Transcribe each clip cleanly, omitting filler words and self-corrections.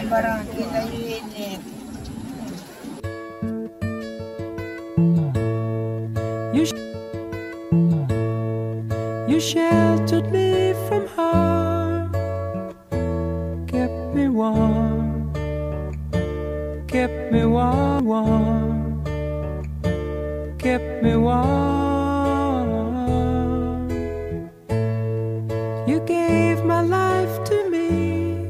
Barangkita Unit. You sheltered me from harm, kept me warm, kept me warm, kept me warm. You gave my life to me,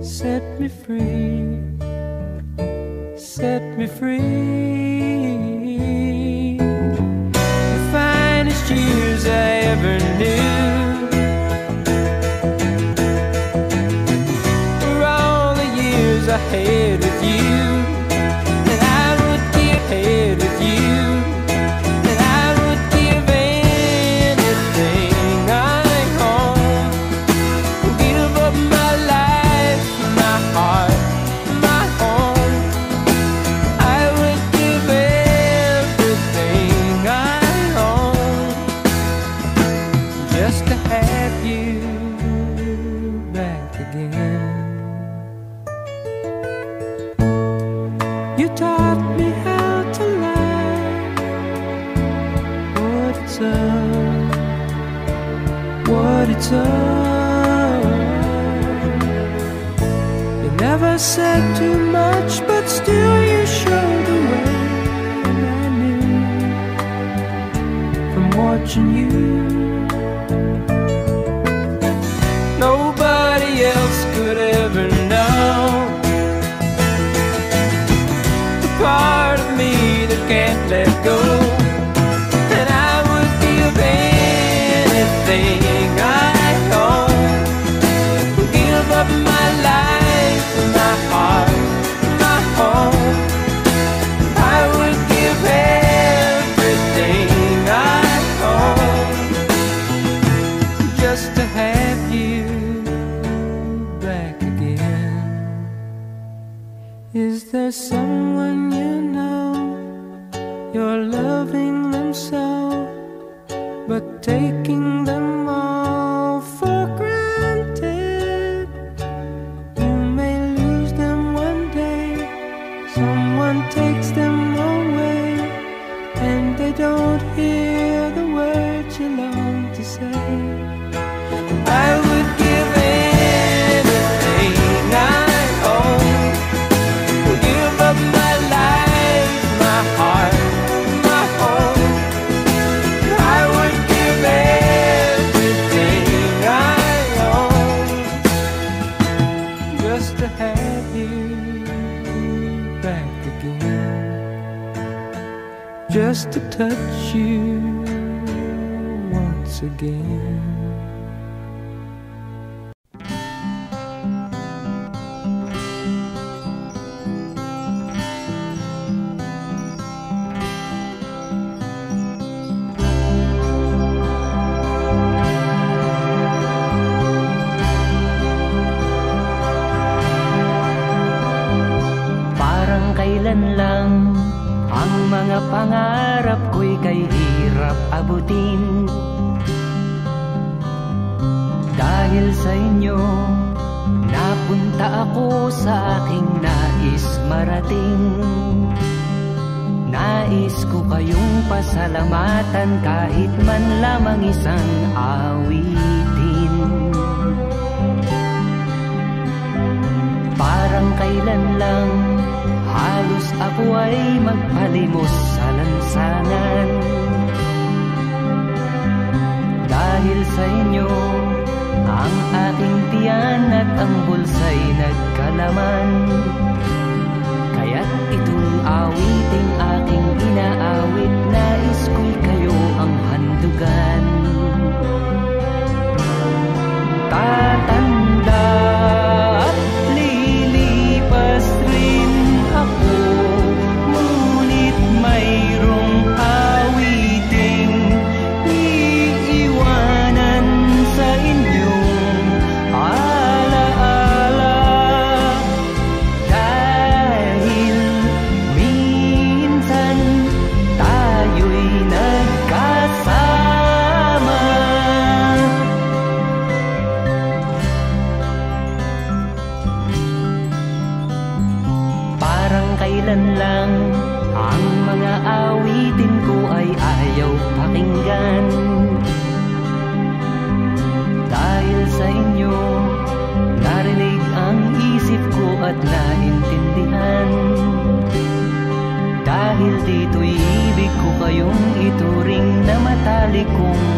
set me free, set me free. The finest years I ever knew were all the years I had with you, and I would give head with you, and I would give anything I own, give up my life, my heart, my home. I would give everything I own just to have you back again. You taught me how to love, what it's up, what it's up. You never said too much, but still you showed the way, and I knew from watching you. Nobody else could ever know the part of me that can't let go, and I would give anything I own, give up my life, my heart, my home. I would give everything I own just to have you back again. Is there someone you know, you're loving them so, but taking them all for granted? You may lose them one day, someone takes them away, and they don't hear the words you long to say. I would give anything I own, give up my life, my heart, my home. I would give everything I own just to have you back again, just to touch you once again. Parang kailan lang ang mga pangarap ko'y kay hirap abutin. Dahil sa inyo, napunta ako sa aking nais marating. Nais ko kayong pasalamatan kahit man lamang isang awitin. Parang kailan lang halos ako ay magpalimos sa lansangan. Dahil sa inyo, ang aking tiyan at ang bulsa'y nagkalaman. Kaya't itong awiting aking inaawit, nais ko'y kayo ang handugan. Tatanda at lilipas rin ako, ngunit mayroong awiting iiwanan sa inyong alaala. Dahil minsan balik kong